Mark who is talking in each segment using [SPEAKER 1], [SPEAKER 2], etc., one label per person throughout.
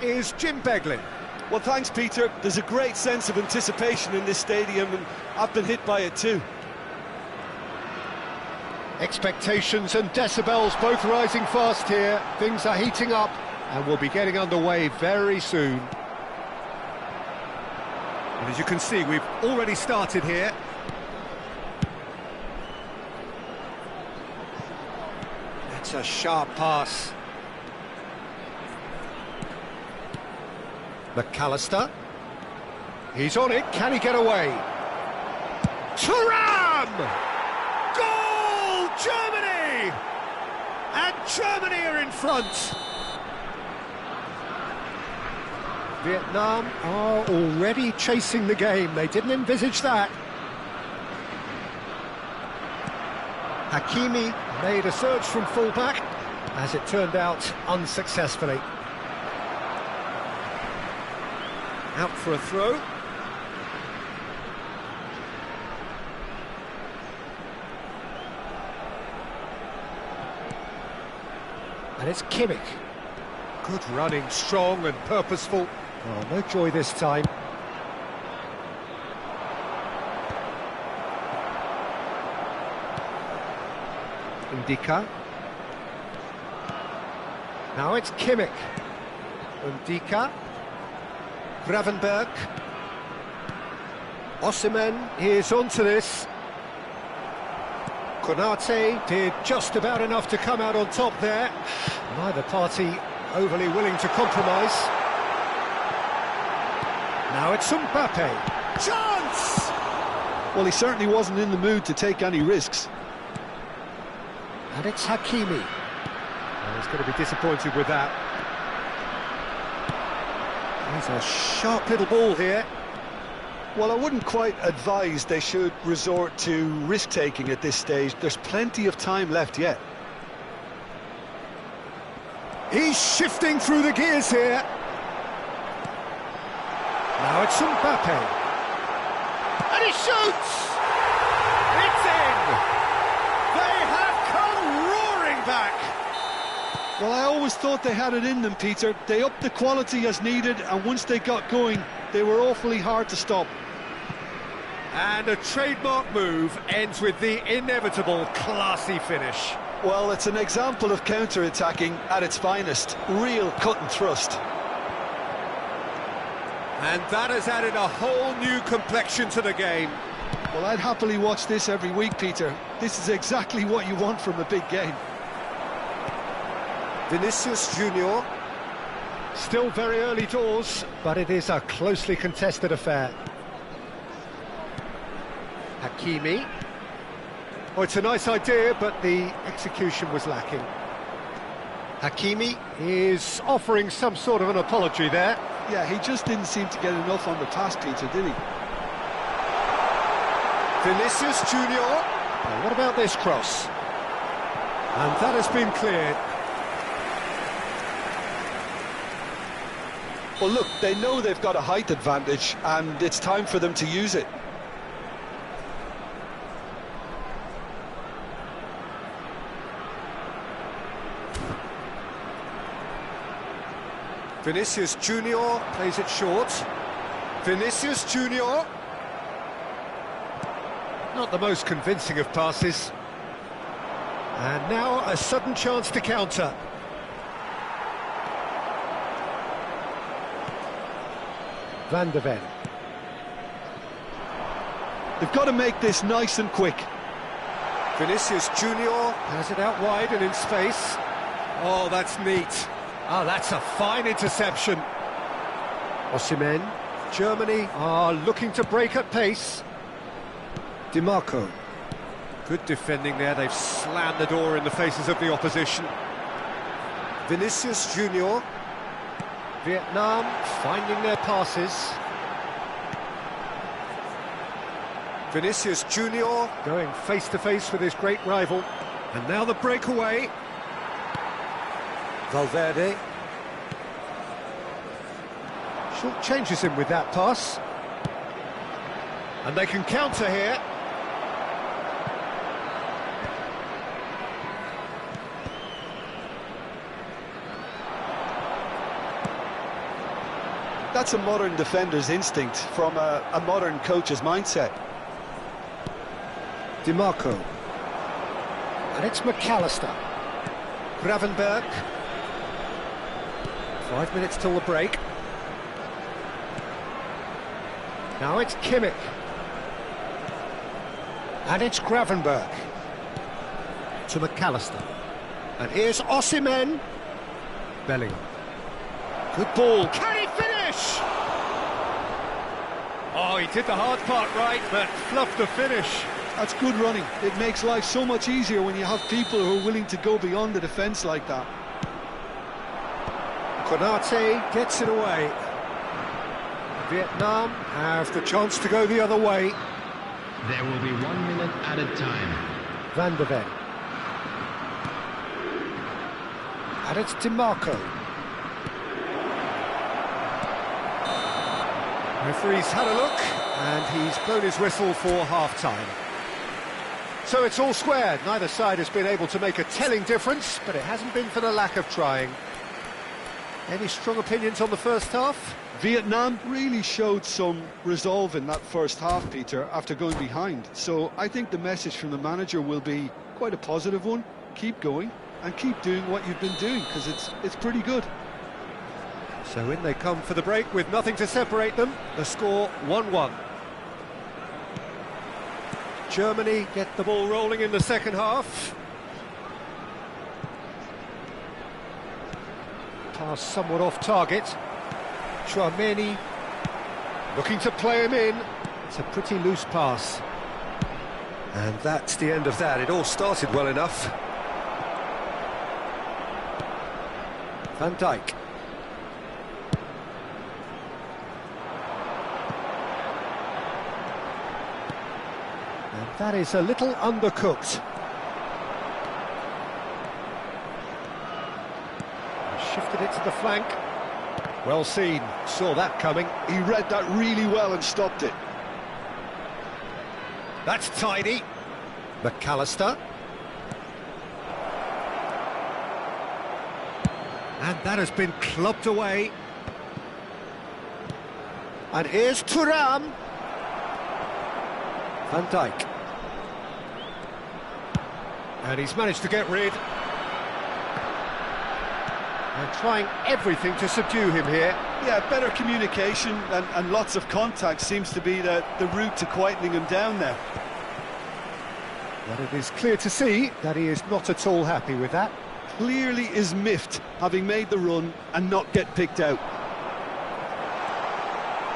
[SPEAKER 1] Is Jim Beglin.
[SPEAKER 2] Well, thanks, Peter. There's a great sense of anticipation in this stadium, and I've been hit by it too.
[SPEAKER 1] Expectations and decibels both rising fast here. Things are heating up, and we'll be getting underway very soon. And as you can see, we've already started here. That's a sharp pass. McAllister. He's on it. Can he get away? Thuram! Goal! Germany! And Germany are in front. Vietnam are already chasing the game. They didn't envisage that. Hakimi made a surge from fullback, as it turned out unsuccessfully. Out for a throw. And it's Kimmich. Good running, strong and purposeful. Oh, no joy this time. Ndika. Now it's Kimmich. Ndika. Gravenberg. Osimhen is onto this. Konate did just about enough to come out on top there. Neither party overly willing to compromise. Now it's Mbappe. Chance!
[SPEAKER 2] Well, he certainly wasn't in the mood to take any risks.
[SPEAKER 1] And it's Hakimi. And he's going to be disappointed with that. He's a sharp little ball here.
[SPEAKER 2] Well, I wouldn't quite advise they should resort to risk-taking at this stage. There's plenty of time left yet.
[SPEAKER 1] He's shifting through the gears here. Now it's Mbappe. And he shoots! It's in! They have come roaring back!
[SPEAKER 2] Well, I always thought they had it in them, Peter. They upped the quality as needed, and once they got going, they were awfully hard to stop.
[SPEAKER 1] And a trademark move ends with the inevitable classy finish.
[SPEAKER 2] Well, it's an example of counter-attacking at its finest. Real cut and thrust.
[SPEAKER 1] And that has added a whole new complexion to the game.
[SPEAKER 2] Well, I'd happily watch this every week, Peter. This is exactly what you want from a big game.
[SPEAKER 1] Vinicius Junior. Still very early doors, but it is a closely contested affair. Hakimi. Oh, it's a nice idea, but the execution was lacking. Hakimi is offering some sort of an apology there.
[SPEAKER 2] Yeah, he just didn't seem to get enough on the pass, Peter, did he?
[SPEAKER 1] Vinicius Junior. Now, what about this cross? And that has been cleared.
[SPEAKER 2] Well, look, they know they've got a height advantage, and it's time for them to use it.
[SPEAKER 1] Vinicius Junior plays it short. Vinicius Junior. Not the most convincing of passes. And now a sudden chance to counter. Van de Ven.
[SPEAKER 2] They've got to make this nice and quick.
[SPEAKER 1] Vinicius Junior has it out wide and in space. Oh, that's neat. Oh, that's a fine interception. Osimhen. Germany are looking to break at pace. DiMarco. Good defending there. They've slammed the door in the faces of the opposition. Vinicius Junior. Vietnam finding their passes. Vinicius Junior going face-to-face with his great rival. And now the breakaway. Valverde. Short changes him with that pass. And they can counter here.
[SPEAKER 2] That's a modern defender's instinct from a modern coach's mindset.
[SPEAKER 1] DiMarco. And it's McAllister. Gravenberg. 5 minutes till the break. Now it's Kimmich. And it's Gravenberg. To McAllister. And here's Osimhen. Bellingham. Good ball. Can he finish? Oh, he did the hard part right, but fluffed the finish.
[SPEAKER 2] That's good running. It makes life so much easier when you have people who are willing to go beyond the defence like that.
[SPEAKER 1] Konate gets it away. Vietnam have the chance to go the other way.
[SPEAKER 3] There will be 1 minute at a time.
[SPEAKER 1] Van de Ven. And it's DiMarco. Referee's had a look, and he's blown his whistle for half-time. So it's all squared. Neither side has been able to make a telling difference, but it hasn't been for the lack of trying. Any strong opinions on the first half?
[SPEAKER 2] Vietnam really showed some resolve in that first half, Peter, after going behind. So I think the message from the manager will be quite a positive one. Keep going and keep doing what you've been doing, because it's pretty good.
[SPEAKER 1] So in they come for the break with nothing to separate them. The score 1-1. Germany get the ball rolling in the second half. Pass somewhat off target. Chouameni looking to play him in. It's a pretty loose pass. And that's the end of that. It all started well enough. Van Dijk. And that is a little undercooked. Shifted it to the flank. Well seen, saw that coming.
[SPEAKER 2] He read that really well and stopped it.
[SPEAKER 1] That's tidy. McAllister. And that has been clubbed away. And here's Thuram. Van Dijk. And he's managed to get rid. And trying everything to subdue him here.
[SPEAKER 2] Yeah, better communication and lots of contact seems to be the route to quietening him down now.
[SPEAKER 1] But it is clear to see that he is not at all happy with that.
[SPEAKER 2] Clearly is miffed, having made the run and not get picked out.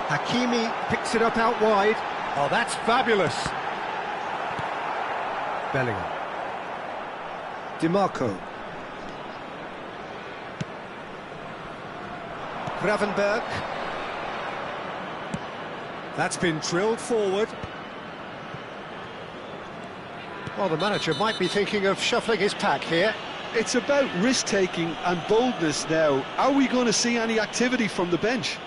[SPEAKER 1] Hakimi picks it up out wide. Oh, that's fabulous. Bellingham. DiMarco. Gravenberg. That's been drilled forward. Well, the manager might be thinking of shuffling his pack here.
[SPEAKER 2] It's about risk-taking and boldness now. Are we going to see any activity from the bench?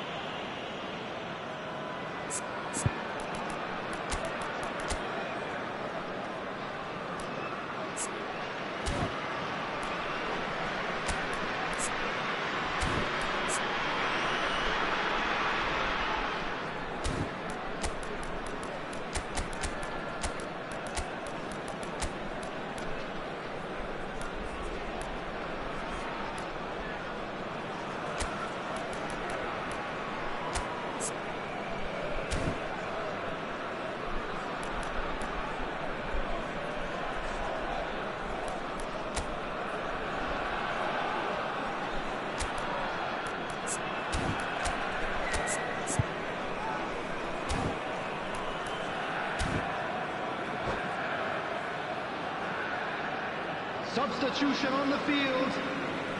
[SPEAKER 3] Substitution on the field.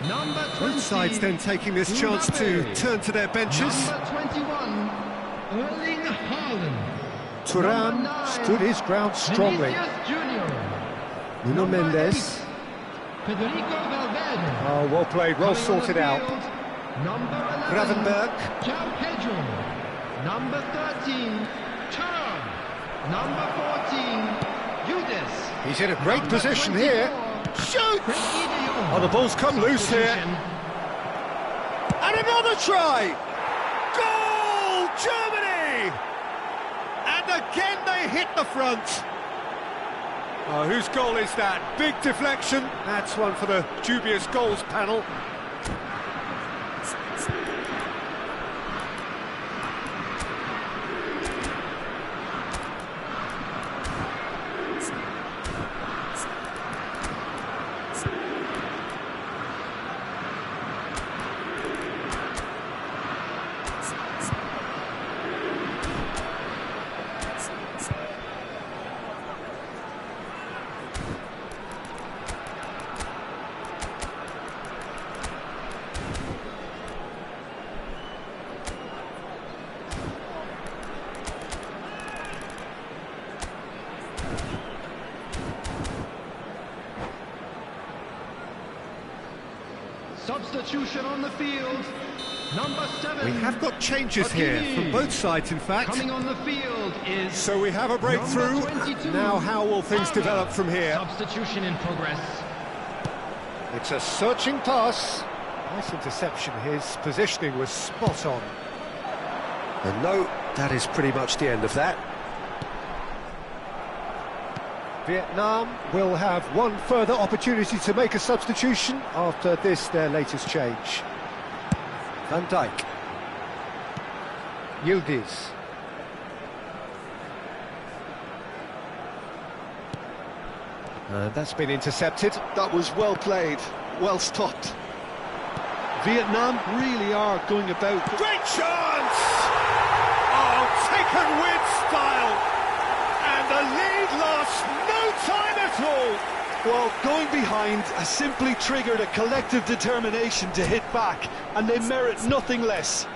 [SPEAKER 3] Number 20.
[SPEAKER 1] Both sides then taking this chance to turn to their benches.
[SPEAKER 3] Number 21. Erling Haaland.
[SPEAKER 1] Thuram stood his ground strongly.
[SPEAKER 3] Vinicius Junior.
[SPEAKER 1] Nuno
[SPEAKER 3] Number
[SPEAKER 1] Mendes.
[SPEAKER 3] 8. Federico Valverde.
[SPEAKER 1] Oh, well played, well
[SPEAKER 3] Coming on the
[SPEAKER 1] sorted out.
[SPEAKER 3] field, Number 11.
[SPEAKER 1] Gravenberg.
[SPEAKER 3] João Pedro. Number 13. Thuram. Number 14. Judas.
[SPEAKER 1] He's in a great
[SPEAKER 3] Number
[SPEAKER 1] position
[SPEAKER 3] 24.
[SPEAKER 1] here. Shoot! Oh, the ball's come loose here. And another try! Goal! Germany! And again they hit the front. Oh, whose goal is that? Big deflection. That's one for the dubious goals panel.
[SPEAKER 3] Substitution on the field. Number 7.
[SPEAKER 1] We have got changes here from both sides, in fact.
[SPEAKER 3] Coming on the field is.
[SPEAKER 1] So we have a breakthrough. Now, how will things develop from here?
[SPEAKER 3] Substitution in progress.
[SPEAKER 1] It's a searching pass. Nice interception. His positioning was spot on. And no, that is pretty much the end of that. Vietnam will have one further opportunity to make a substitution after this, their latest change. Van Dijk. Yyyyyy. And that's been intercepted.
[SPEAKER 2] That was well played, well stopped. Vietnam really are going about...
[SPEAKER 1] Great chance! Oh, taken with style! And the lead lost no time at all!
[SPEAKER 2] Well, going behind has simply triggered a collective determination to hit back, and they merit nothing less.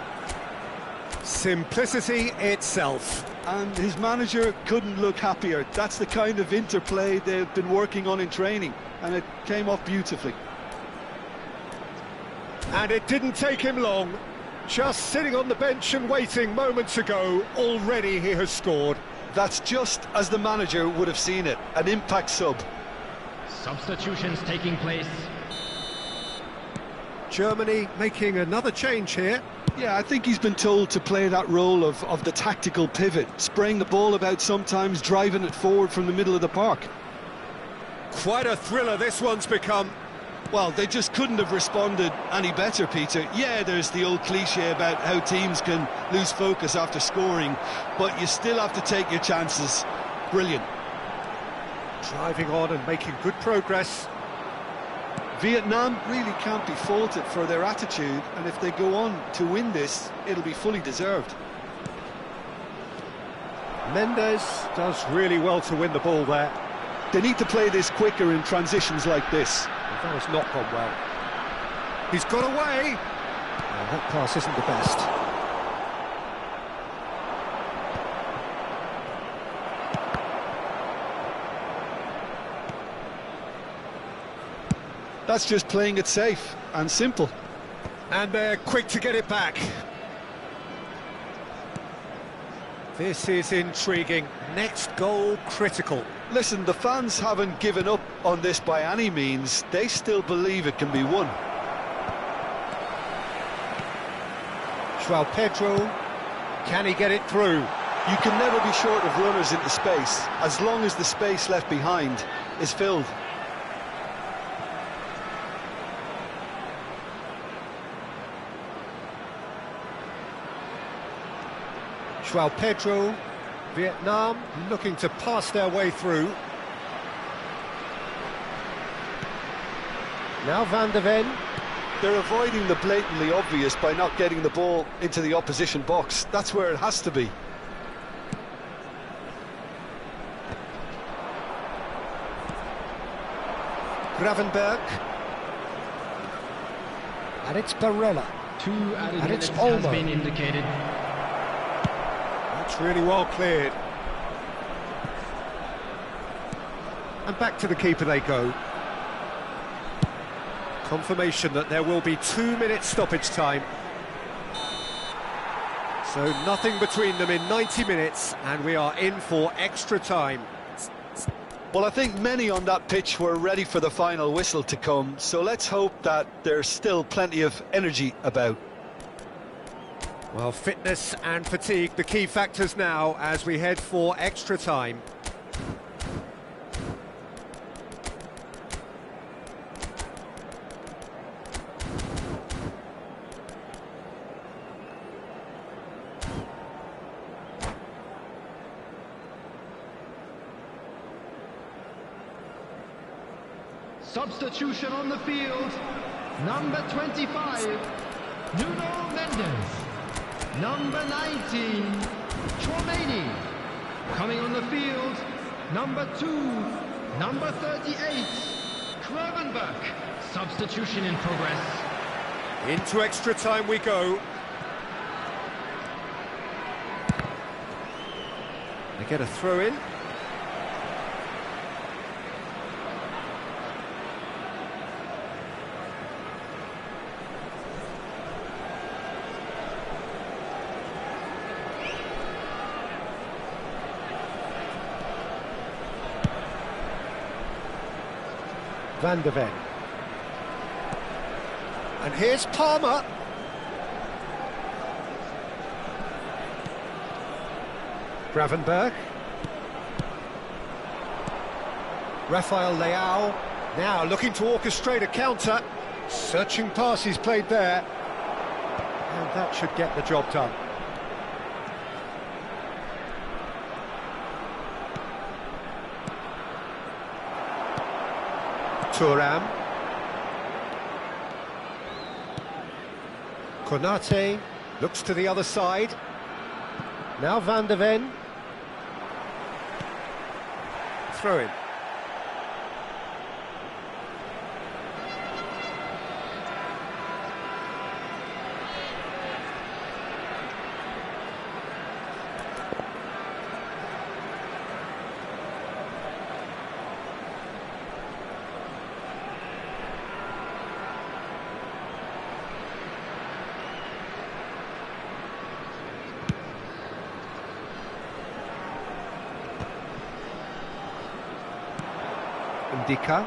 [SPEAKER 1] Simplicity itself.
[SPEAKER 2] And his manager couldn't look happier. That's the kind of interplay they've been working on in training, and it came off beautifully.
[SPEAKER 1] And it didn't take him long. Just sitting on the bench and waiting moments ago, already he has scored.
[SPEAKER 2] That's just as the manager would have seen it, an impact sub.
[SPEAKER 3] Substitutions taking place.
[SPEAKER 1] Germany making another change here.
[SPEAKER 2] Yeah, I think he's been told to play that role of the tactical pivot, spraying the ball about sometimes, driving it forward from the middle of the park.
[SPEAKER 1] Quite a thriller this one's become.
[SPEAKER 2] Well, they just couldn't have responded any better, Peter. Yeah, there's the old cliche about how teams can lose focus after scoring, but you still have to take your chances. Brilliant.
[SPEAKER 1] Driving on and making good progress.
[SPEAKER 2] Vietnam really can't be faulted for their attitude, and if they go on to win this, it'll be fully deserved.
[SPEAKER 1] Mendes does really well to win the ball there.
[SPEAKER 2] They need to play this quicker in transitions like this.
[SPEAKER 1] That has not gone well. He's got away. Well, that pass isn't the best.
[SPEAKER 2] That's just playing it safe and simple.
[SPEAKER 1] And they're quick to get it back. This is intriguing. Next goal critical.
[SPEAKER 2] Listen, the fans haven't given up on this by any means. They still believe it can be won.
[SPEAKER 1] João Pedro, can he get it through?
[SPEAKER 2] You can never be short of runners into space, as long as the space left behind is filled.
[SPEAKER 1] João Pedro, Vietnam looking to pass their way through. Now Van der Ven.
[SPEAKER 2] They're avoiding the blatantly obvious by not getting the ball into the opposition box. That's where it has to be.
[SPEAKER 1] Gravenberg. And it's Barella.
[SPEAKER 3] 2 added
[SPEAKER 1] And
[SPEAKER 3] minutes
[SPEAKER 1] it's
[SPEAKER 3] has
[SPEAKER 1] Olmo.
[SPEAKER 3] been indicated.
[SPEAKER 1] That's really well cleared. And back to the keeper they go. Confirmation that there will be 2 minutes stoppage time. So nothing between them in 90 minutes, and we are in for extra time.
[SPEAKER 2] Well, I think many on that pitch were ready for the final whistle to come, so let's hope that there's still plenty of energy about.
[SPEAKER 1] Well, fitness and fatigue, the key factors now as we head for extra time.
[SPEAKER 3] Substitution on the field. Number 25, Nuno Mendes. Number 19, Chouameni. Coming on the field, number 2, number 38, Gravenberch. Substitution in progress.
[SPEAKER 1] Into extra time we go. They get a throw in. Van de Ven. And here's Palmer. Gravenberch. Rafael Leao. Now looking to orchestrate a counter. Searching pass he's played there. And that should get the job done. Thuram. Konate looks to the other side. Now Van de Ven. Throw in. Ndika.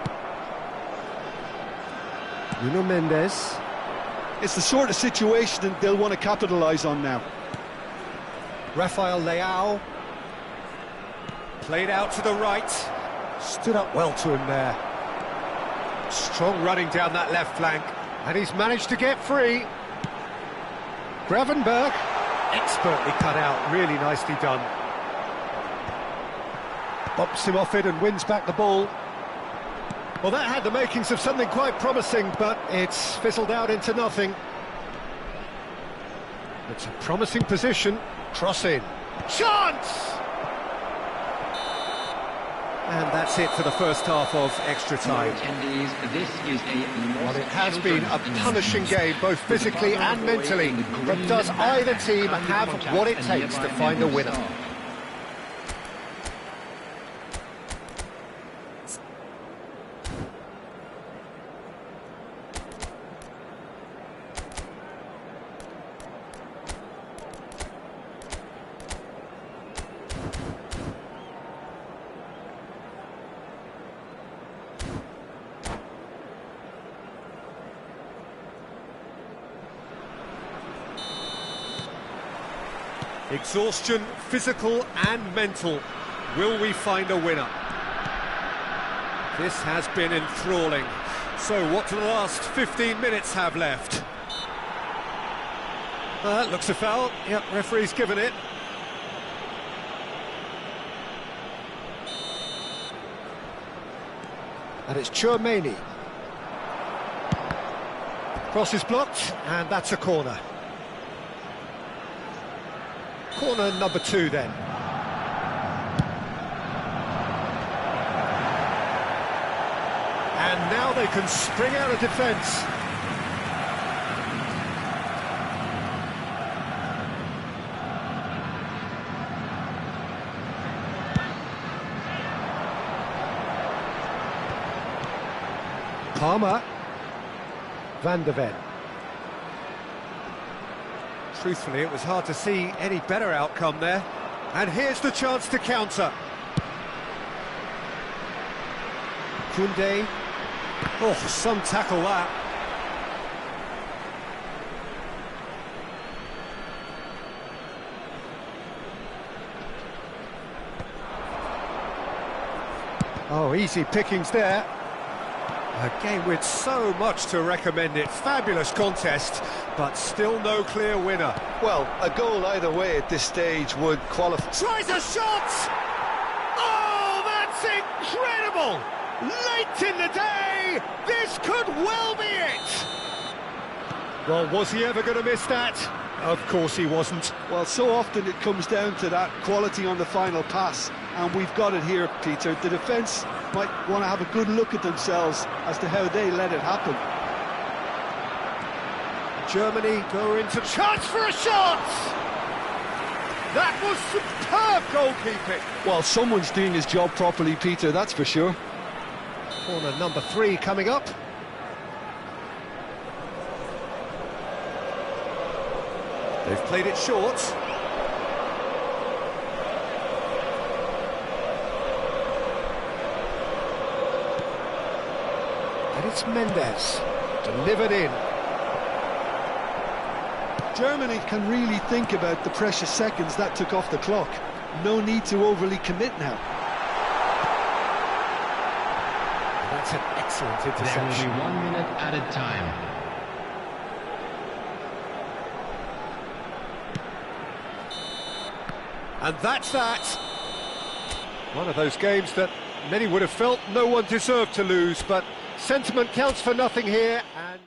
[SPEAKER 1] Nuno Mendes.
[SPEAKER 2] It's the sort of situation that they'll want to capitalise on now.
[SPEAKER 1] Rafael Leao. Played out to the right. Stood up well to him there. Strong running down that left flank. And he's managed to get free. Gravenberch. Expertly cut out. Really nicely done. Bops him off it and wins back the ball. Well, that had the makings of something quite promising, but it's fizzled out into nothing. It's a promising position. Cross in. Chance! And that's it for the first half of extra time. Well, it has been a punishing game, both physically and mentally. But does either team have what it takes to find a winner? Exhaustion, physical and mental. Will we find a winner? This has been enthralling. So what do the last 15 minutes have left? That looks a foul. Yep, referee's given it. And it's Chouameni. Cross is blocked, and that's a corner. Corner number 2 then. And now they can spring out of defence. Palmer. Van de Ven. Truthfully, it was hard to see any better outcome there. And here's the chance to counter. Koundé. Oh, some tackle that. Oh, easy pickings there. A game with so much to recommend it. Fabulous contest, but still no clear winner.
[SPEAKER 2] Well, a goal either way at this stage would qualify.
[SPEAKER 1] Tries a shot! Oh, that's incredible! Late in the day, this could well be it! Well, was he ever going to miss that? Of course he wasn't.
[SPEAKER 2] Well, so often it comes down to that quality on the final pass, and we've got it here, Peter. The defence might want to have a good look at themselves as to how they let it happen.
[SPEAKER 1] Germany go into chance for a shot! That was superb goalkeeping.
[SPEAKER 2] Well, someone's doing his job properly, Peter, that's for sure.
[SPEAKER 1] Corner number 3 coming up. They've played it short. And it's Mendes, delivered in.
[SPEAKER 2] Germany can really think about the precious seconds that took off the clock. No need to overly commit now.
[SPEAKER 1] That's an excellent interception.
[SPEAKER 3] There will be 1 minute added time.
[SPEAKER 1] And that's that. One of those games that many would have felt no one deserved to lose, but sentiment counts for nothing here. And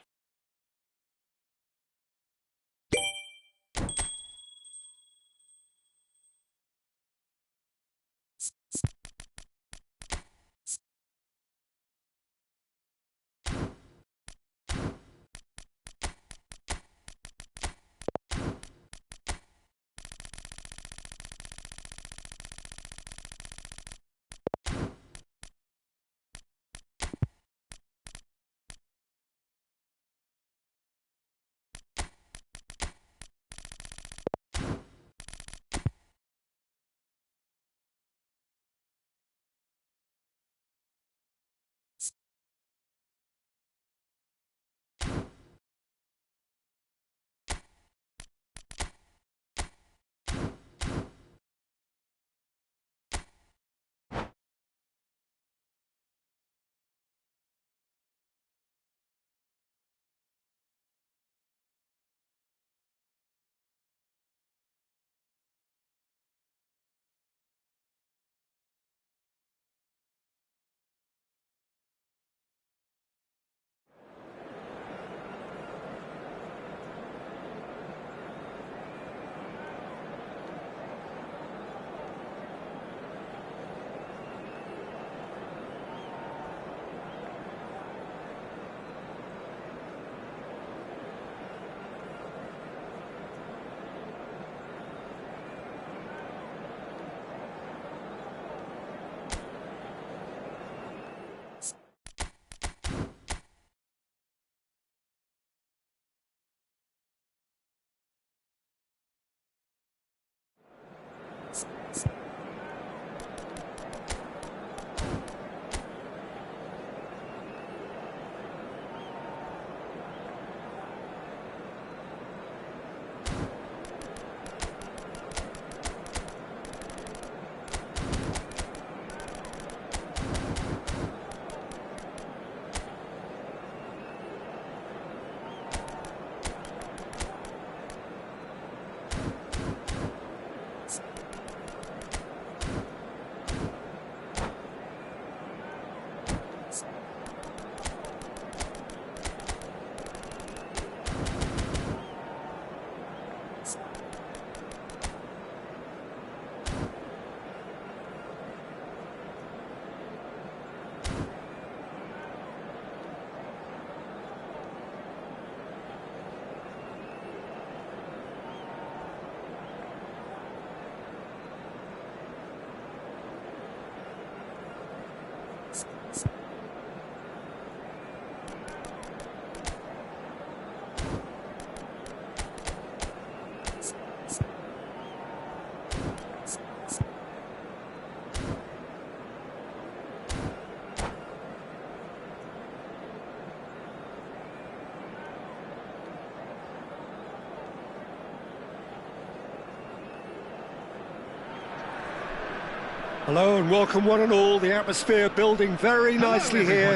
[SPEAKER 1] Hello and welcome one and all. The atmosphere building very nicely here.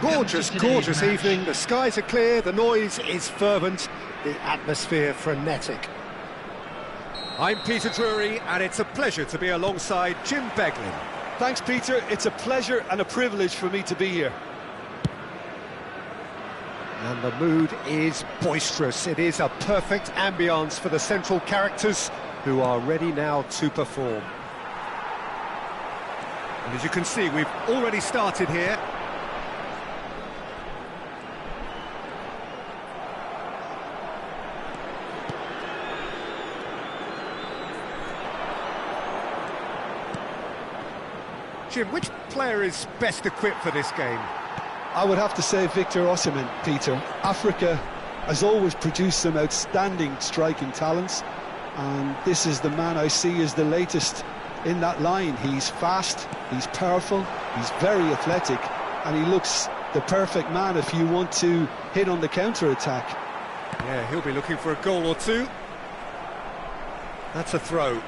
[SPEAKER 1] Gorgeous evening. The skies are clear, the noise is fervent, the atmosphere frenetic. I'm Peter Drury and it's a pleasure to be alongside Jim Beglin.
[SPEAKER 2] Thanks, Peter. It's a pleasure and a privilege for me to be here.
[SPEAKER 1] And the mood is boisterous. It is a perfect ambience for the central characters who are ready now to perform. And as you can see, we've already started here. Jim, which player is best equipped for this game?
[SPEAKER 2] I would have to say Victor Osimhen, Peter. Africa has always produced some outstanding striking talents, and this is the man I see as the latest in that line. He's fast, he's powerful, he's very athletic, and he looks the perfect man if you want to hit on the counter-attack.
[SPEAKER 1] Yeah, he'll be looking for a goal or two. That's a throw.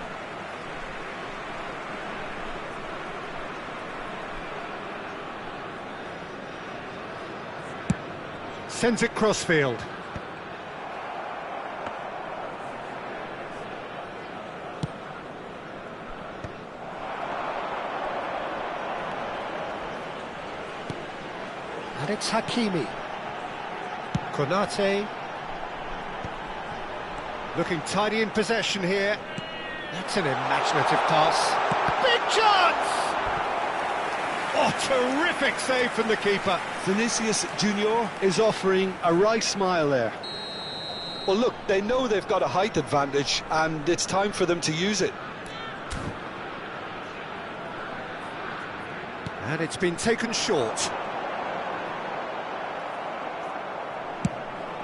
[SPEAKER 1] Sends it crossfield. And it's Hakimi. Konate. Looking tidy in possession here. That's an imaginative pass. Big chance! Oh, terrific save from the keeper.
[SPEAKER 2] Vinicius Junior is offering a right smile there. Well, look, they know they've got a height advantage, and it's time for them to use it.
[SPEAKER 1] And it's been taken short.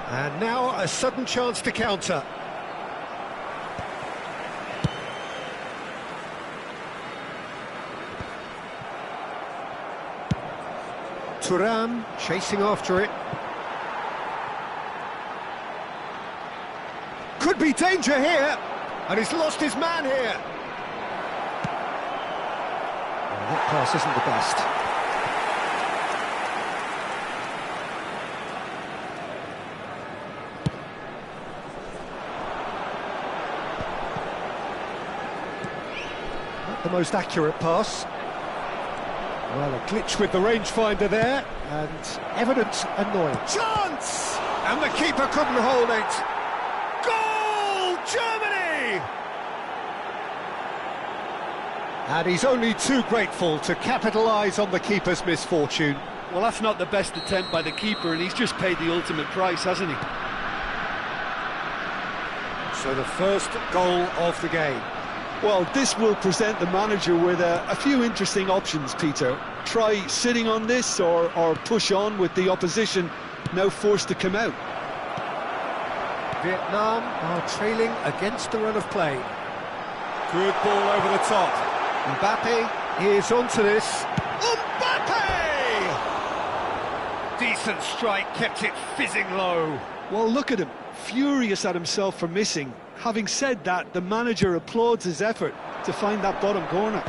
[SPEAKER 1] And now a sudden chance to counter. Thuram chasing after it. Could be danger here, and he's lost his man here. Well, that pass isn't the best. Not the most accurate pass. Well, a glitch with the rangefinder there, and evident annoyance. Chance! And the keeper couldn't hold it. Goal! Germany! And he's only too grateful to capitalise on the keeper's misfortune.
[SPEAKER 2] Well, that's not the best attempt by the keeper, and he's just paid the ultimate price, hasn't he?
[SPEAKER 1] So the first goal of the game.
[SPEAKER 2] Well, this will present the manager with a few interesting options, Peter. Try sitting on this or push on with the opposition now forced to come out.
[SPEAKER 1] Vietnam are trailing against the run of play. Good ball over the top. Mbappe is onto this. Mbappe! Decent strike, kept it fizzing low.
[SPEAKER 2] Well, look at him, furious at himself for missing. Having said that, the manager applauds his effort to find that bottom corner.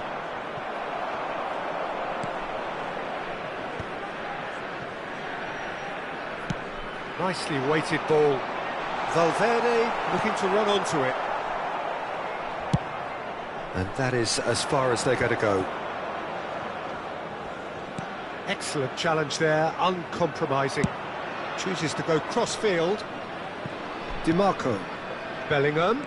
[SPEAKER 1] Nicely weighted ball. Valverde looking to run onto it. And that is as far as they're going to go. Excellent challenge there, uncompromising. Chooses to go cross-field. DiMarco. Bellingham.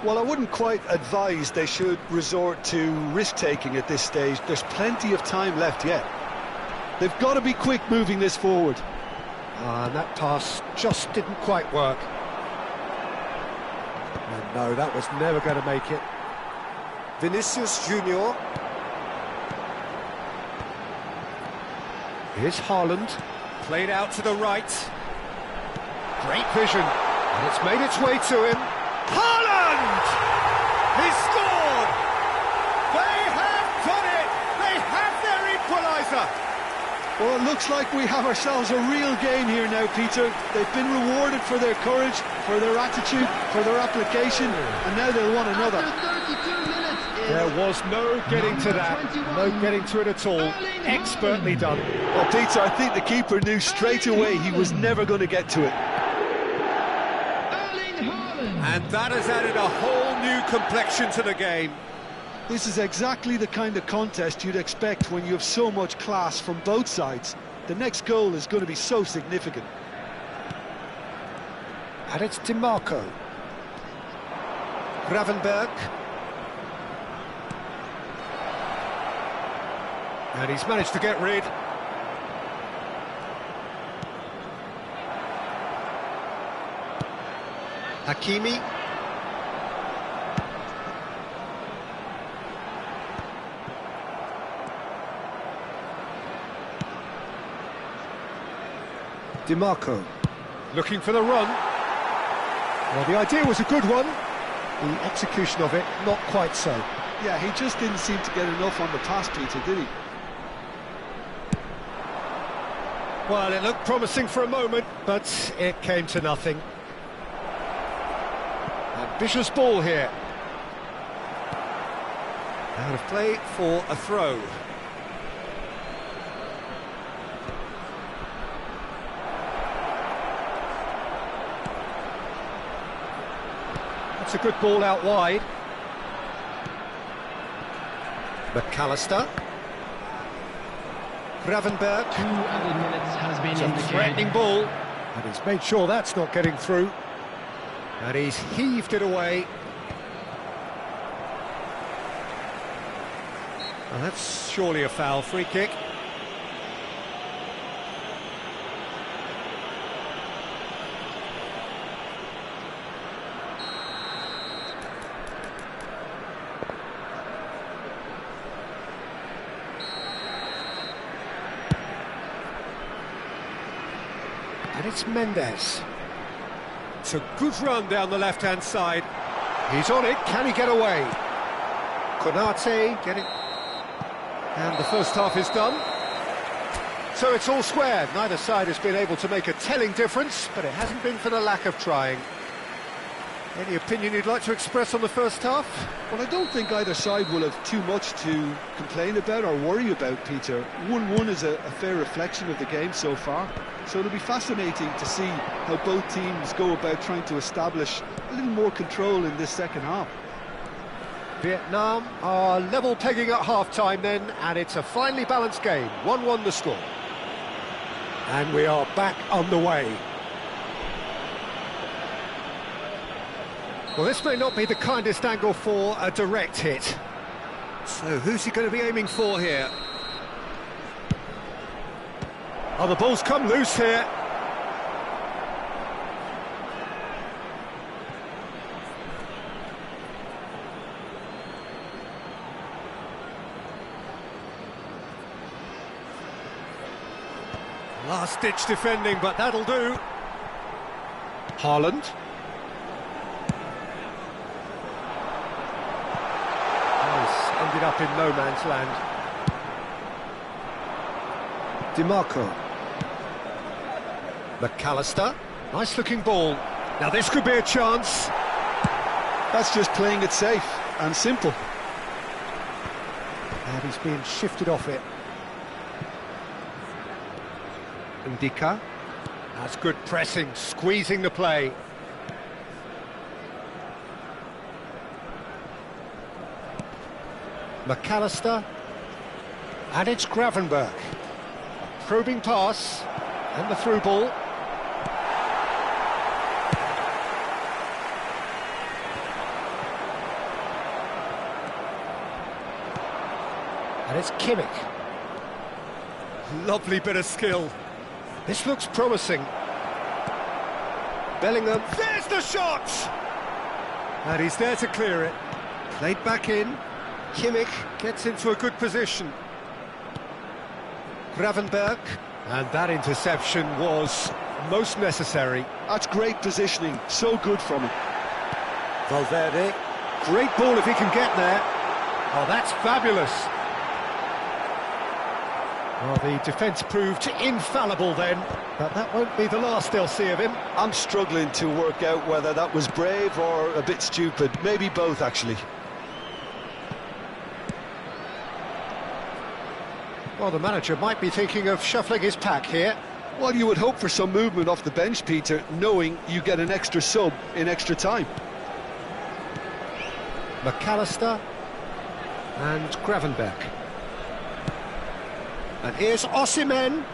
[SPEAKER 2] Well, I wouldn't quite advise they should resort to risk-taking at this stage. There's plenty of time left yet. They've got to be quick moving this forward.
[SPEAKER 1] And that pass just didn't quite work. And no, that was never going to make it. Vinicius Junior. Here's Haaland. Played out to the right. Great vision. And it's made its way to him. Haaland! He's scored! They have done it! They have their equaliser!
[SPEAKER 2] Well, it looks like we have ourselves a real game here now, Peter. They've been rewarded for their courage, for their attitude, for their application, and now they'll want another.
[SPEAKER 3] After 32 minutes,
[SPEAKER 1] There was no getting to that, no getting to it at all. Expertly done.
[SPEAKER 2] Well, Peter, I think the keeper knew straight away he was never going to get to it.
[SPEAKER 1] And that has added a whole new complexion to the game.
[SPEAKER 2] This is exactly the kind of contest you'd expect when you have so much class from both sides. The next goal is going to be so significant.
[SPEAKER 1] And it's DiMarco. Gravenberg. And he's managed to get rid. Hakimi. DiMarco. Looking for the run. Well, the idea was a good one. The execution of it, not quite so.
[SPEAKER 2] Yeah, he just didn't seem to get enough on the pass, Peter, did he?
[SPEAKER 1] Well, it looked promising for a moment, but it came to nothing. Ambitious ball here. Out of play for a throw. That's a good ball out wide. McAllister. Gravenberg.
[SPEAKER 3] 2 added minutes has been indicated.
[SPEAKER 1] Threatening ball. And he's made sure that's not getting through. And he's heaved it away. Well, that's surely a foul. Free kick. And it's Mendes. It's a good run down the left-hand side. He's on it. Can he get away? Konate getting... And the first half is done. So it's all square. Neither side has been able to make a telling difference, but it hasn't been for the lack of trying. Any opinion you'd like to express on the first half?
[SPEAKER 2] Well, I don't think either side will have too much to complain about or worry about, Peter. 1-1 is a fair reflection of the game so far. So it'll be fascinating to see how both teams go about trying to establish a little more control in this second half.
[SPEAKER 1] Vietnam are level pegging at half-time then, and it's a finely balanced game. 1-1 the score. And we are back underway. Well, this may not be the kindest angle for a direct hit. So who's he going to be aiming for here? Oh, the ball's come loose here. Last-ditch defending, but that'll do. Haaland. Ended up in no man's land. DiMarco. McAllister. Nice looking ball. Now this could be a chance.
[SPEAKER 2] That's just playing it safe and simple.
[SPEAKER 1] And he's being shifted off it. Ndika. That's good pressing, squeezing the play. McAllister, and it's Gravenberg. Probing pass, and the through ball. And it's Kimmich. Lovely bit of skill. This looks promising. Bellingham, there's the shot! And he's there to clear it. Played back in. Kimmich gets into a good position. Gravenberg, and that interception was most necessary.
[SPEAKER 2] That's great positioning, so good from him.
[SPEAKER 1] Valverde, great ball if he can get there. Oh, that's fabulous. Well, the defence proved infallible then, but that won't be the last they'll see of him.
[SPEAKER 2] I'm struggling to work out whether that was brave or a bit stupid. Maybe both, actually.
[SPEAKER 1] Well, the manager might be thinking of shuffling his pack here.
[SPEAKER 2] Well, you would hope for some movement off the bench, Peter, knowing you get an extra sub in extra time.
[SPEAKER 1] McAllister and Gravenberch. And here's Osimhen.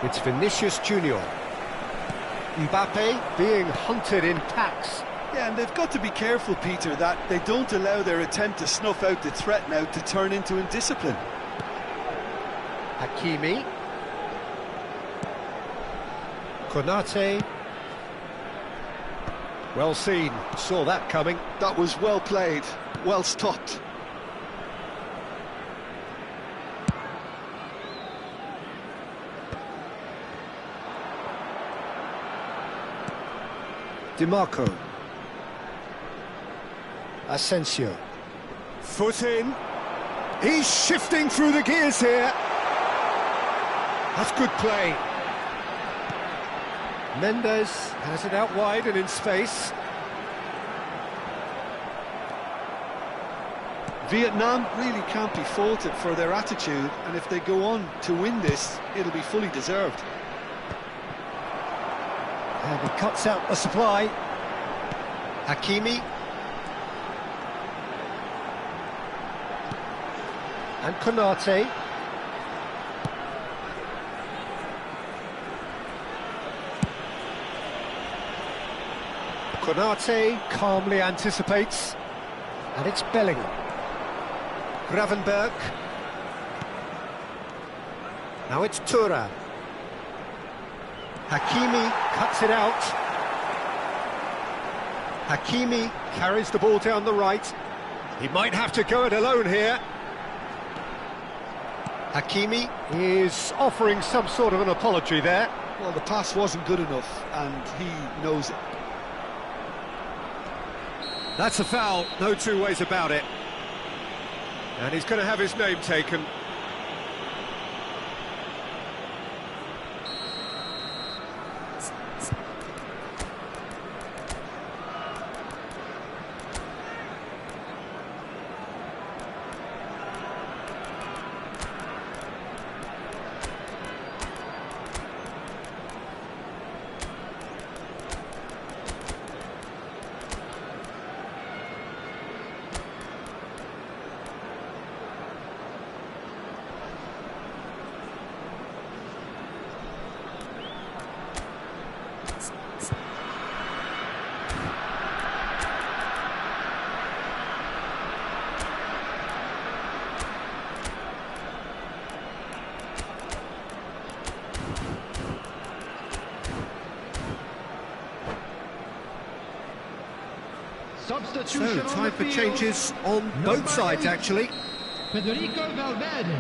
[SPEAKER 1] It's Vinicius Junior. Mbappe being hunted in packs.
[SPEAKER 2] Yeah, and they've got to be careful, Peter, that they don't allow their attempt to snuff out the threat now to turn into indiscipline.
[SPEAKER 1] Hakimi. Konate. Well seen, saw that coming.
[SPEAKER 2] That was well played, well stopped.
[SPEAKER 1] DiMarco. Asensio. Foot in. He's shifting through the gears here. That's good play. Mendes has it out wide and in space.
[SPEAKER 2] Vietnam really can't be faulted for their attitude, and if they go on to win this, it'll be fully deserved.
[SPEAKER 1] And he cuts out the supply. Hakimi. And Konate. Konate calmly anticipates. And it's Bellingham. Gravenberch. Now it's Thuram. Hakimi cuts it out. Hakimi carries the ball down the right. He might have to go it alone here. Hakimi is offering some sort of an apology there.
[SPEAKER 2] Well, the pass wasn't good enough, and he knows it.
[SPEAKER 1] That's a foul, no two ways about it. And he's going to have his name taken. So, time for changes on both sides, actually.
[SPEAKER 3] Federico Valverde.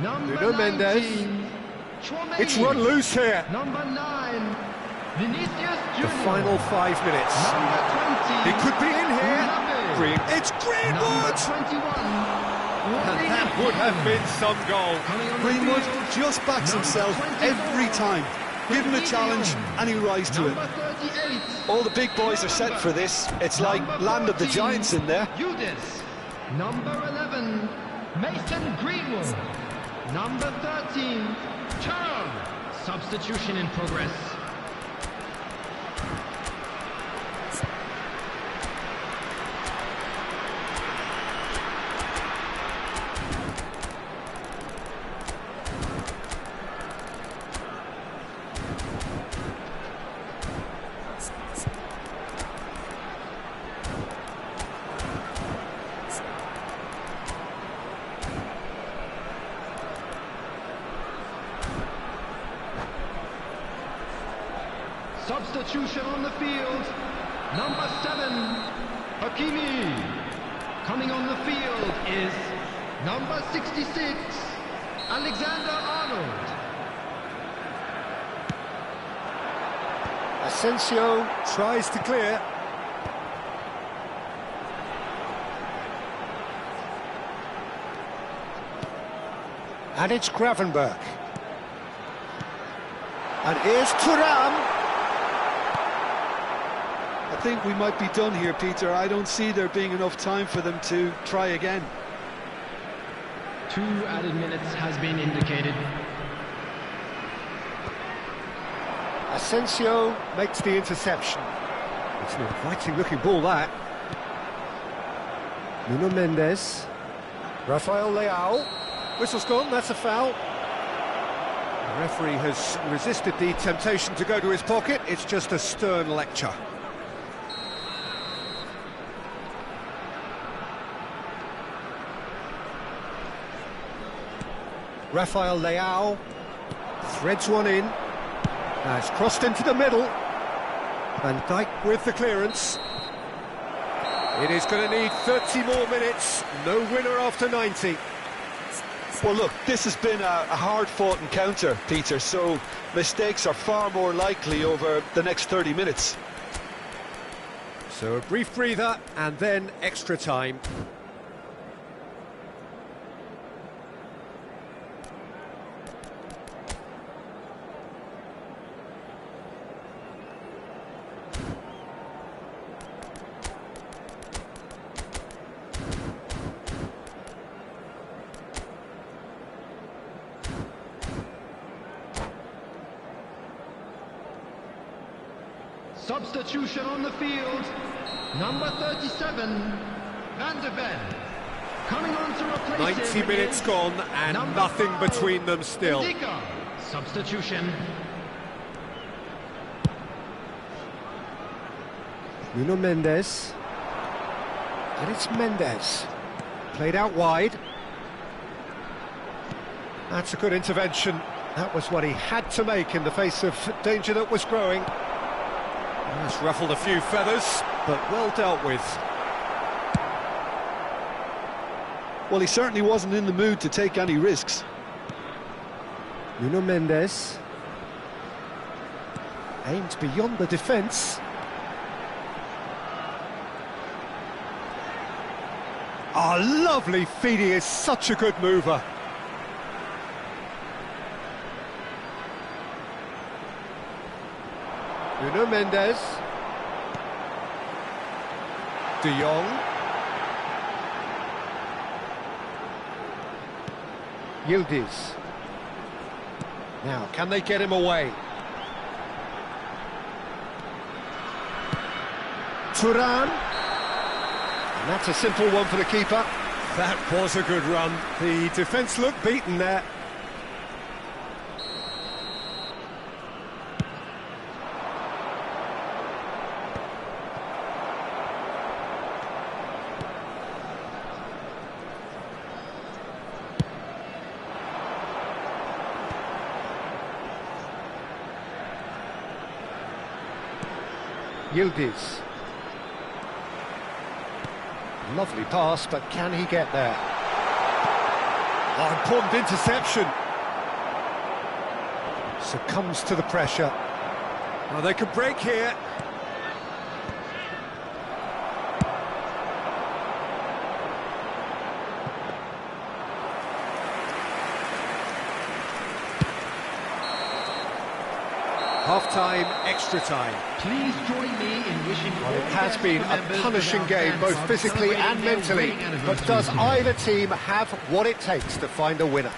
[SPEAKER 3] Number
[SPEAKER 1] Nuno Mendes.
[SPEAKER 3] 19,
[SPEAKER 1] It's run loose here.
[SPEAKER 3] Number 9, Vinicius Junior.
[SPEAKER 1] The final 5 minutes.
[SPEAKER 3] Number 20,
[SPEAKER 1] He could be in here.
[SPEAKER 3] Mbappe.
[SPEAKER 1] Green. It's
[SPEAKER 3] Number
[SPEAKER 1] Greenwood!
[SPEAKER 3] 21,
[SPEAKER 1] And that would have been some goal.
[SPEAKER 3] coming on the
[SPEAKER 2] Greenwood
[SPEAKER 3] field,
[SPEAKER 2] just backs himself every time. Give him a challenge and he'll rise to it.
[SPEAKER 3] number 38,
[SPEAKER 2] All the big boys are set for this. It's like
[SPEAKER 3] number
[SPEAKER 2] land of the
[SPEAKER 3] 14,
[SPEAKER 2] giants in there.
[SPEAKER 3] Yyyyyy. Number 11, Mason Greenwood. Number 13, Thuram. Substitution in progress. Substitution on the field. Number 7, Hakimi. Coming on the field is number 66, Alexander-Arnold.
[SPEAKER 1] Asensio tries to clear. And it's Gravenberch. And here's Thuram.
[SPEAKER 2] think we might be done here, Peter. I don't see there being enough time for them to try again.
[SPEAKER 3] 2 added minutes has been indicated.
[SPEAKER 1] Asensio makes the interception. It's an inviting looking ball, that. Nuno Mendes. Rafael Leao. Whistle's gone, that's a foul. The referee has resisted the temptation to go to his pocket. It's just a stern lecture. Rafael Leao threads one in. Now it's crossed into the middle. Van Dijk with the clearance. It is going to need 30 more minutes. No winner after 90.
[SPEAKER 2] Well, look, this has been a hard-fought encounter, Peter, so mistakes are far more likely over the next 30 minutes.
[SPEAKER 1] So a brief breather and then extra time.
[SPEAKER 3] Substitution on the field. Number 37, Van de Ven. Coming on to replace
[SPEAKER 1] 90 minutes gone and nothing between them still.
[SPEAKER 3] Indica. Substitution.
[SPEAKER 1] Nuno Mendes. And it's Mendes. Played out wide. That's a good intervention. That was what he had to make in the face of danger that was growing. That's ruffled a few feathers, but well dealt with.
[SPEAKER 2] Well, he certainly wasn't in the mood to take any risks.
[SPEAKER 1] Nuno Mendes. Aimed beyond the defence. Oh, lovely feed, he is such a good mover. Nuno Mendes. De Jong. Yildiz. Now, can they get him away? Turan. And that's a simple one for the keeper. That was a good run. The defence looked beaten there. Yildiz. Lovely pass, but can he get there? Oh, important interception. Succumbs to the pressure. Well, they could break here. Half-time, extra time.
[SPEAKER 3] Please join me in wishing
[SPEAKER 1] Well, it has been a punishing game, both physically and mentally. But does either team have what it takes to find a winner?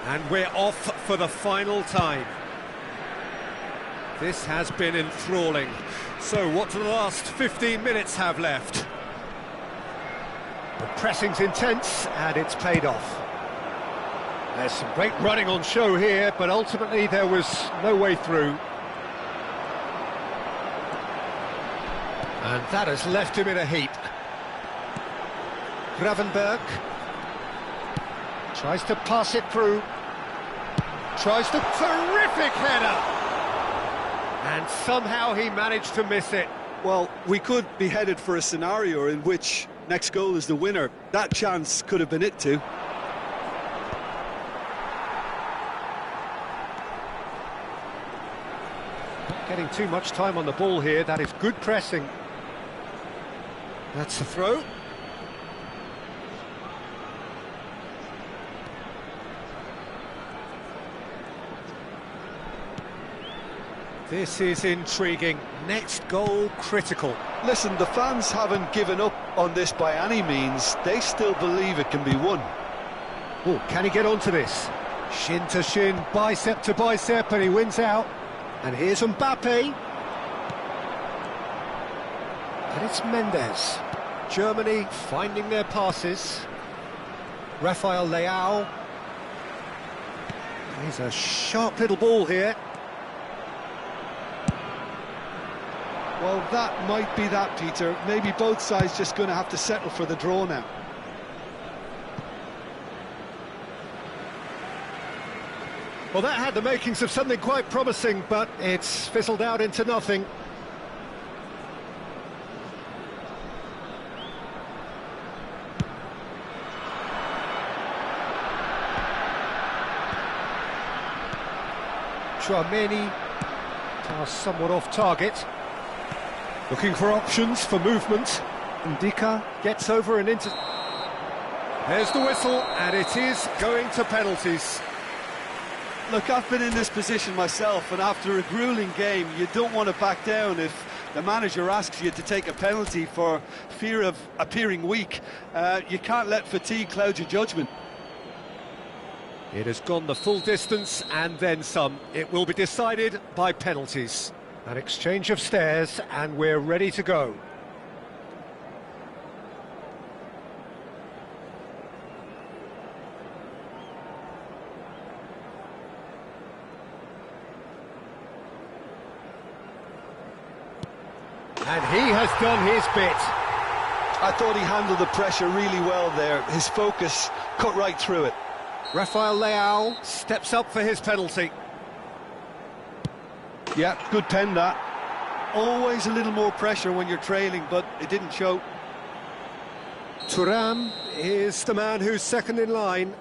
[SPEAKER 1] And we're off for the final time. This has been enthralling. So what do the last 15 minutes have left? The pressing's intense and it's paid off. There's some great running on show here, but ultimately there was no way through. And that has left him in a heap. Gravenberg. Tries to pass it through. Tries to... Terrific header! And somehow he managed to miss it.
[SPEAKER 2] Well, we could be headed for a scenario in which next goal is the winner. That chance could have been it too.
[SPEAKER 1] Not getting too much time on the ball here. That is good pressing. That's the throw. This is intriguing. Next goal critical.
[SPEAKER 2] Listen, the fans haven't given up on this by any means. They still believe it can be won.
[SPEAKER 1] Oh, can he get onto this? Shin to shin, bicep to bicep, and he wins out. And here's Mbappe. And it's Mendes. Germany finding their passes. Rafael Leao. He's a sharp little ball here.
[SPEAKER 2] Well, that might be that, Peter. Maybe both sides just going to have to settle for the draw now.
[SPEAKER 1] Well, that had the makings of something quite promising, but it's fizzled out into nothing. Tchouaméni, pass somewhat off target. Looking for options for movement. Ndika gets over and into... There's the whistle, and it is going to penalties.
[SPEAKER 2] Look, I've been in this position myself, and after a gruelling game, you don't want to back down if the manager asks you to take a penalty for fear of appearing weak. You can't let fatigue cloud your judgment.
[SPEAKER 1] It has gone the full distance and then some. It will be decided by penalties. An exchange of stares, and we're ready to go. And he has done his bit.
[SPEAKER 2] I thought he handled the pressure really well there. His focus cut right through it.
[SPEAKER 1] Rafael Leao steps up for his penalty.
[SPEAKER 2] Yeah, good pen that. Always a little more pressure when you're trailing, but it didn't show.
[SPEAKER 1] Thuram is the man who's second in line.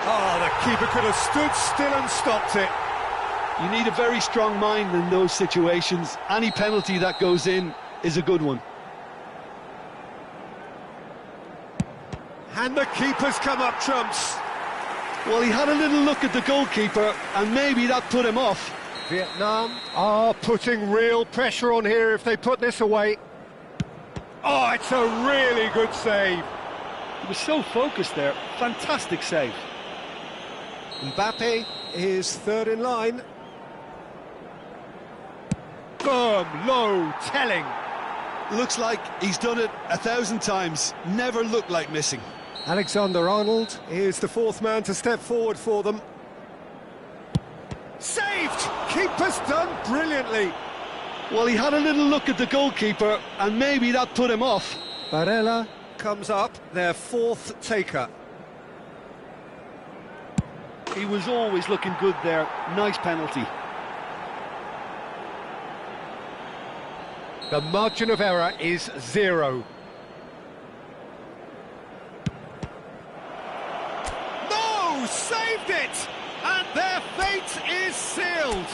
[SPEAKER 1] Oh, the keeper could have stood still and stopped it.
[SPEAKER 2] You need a very strong mind in those situations. Any penalty that goes in is a good one.
[SPEAKER 1] And the keeper's come up trumps.
[SPEAKER 2] Well, he had a little look at the goalkeeper, and maybe that put him off.
[SPEAKER 1] Vietnam are putting real pressure on here if they put this away. Oh, it's a really good save.
[SPEAKER 2] He was so focused there. Fantastic save.
[SPEAKER 1] Mbappe is third in line. Firm, low, telling.
[SPEAKER 2] Looks like he's done it 1,000 times. Never looked like missing.
[SPEAKER 1] Alexander-Arnold is the fourth man to step forward for them. Saved! Keeper's done brilliantly.
[SPEAKER 2] Well, he had a little look at the goalkeeper, and maybe that put him off.
[SPEAKER 1] Barella comes up, their fourth taker.
[SPEAKER 2] He was always looking good there. Nice penalty.
[SPEAKER 1] The margin of error is 0. No! Saved it! And their fate is sealed!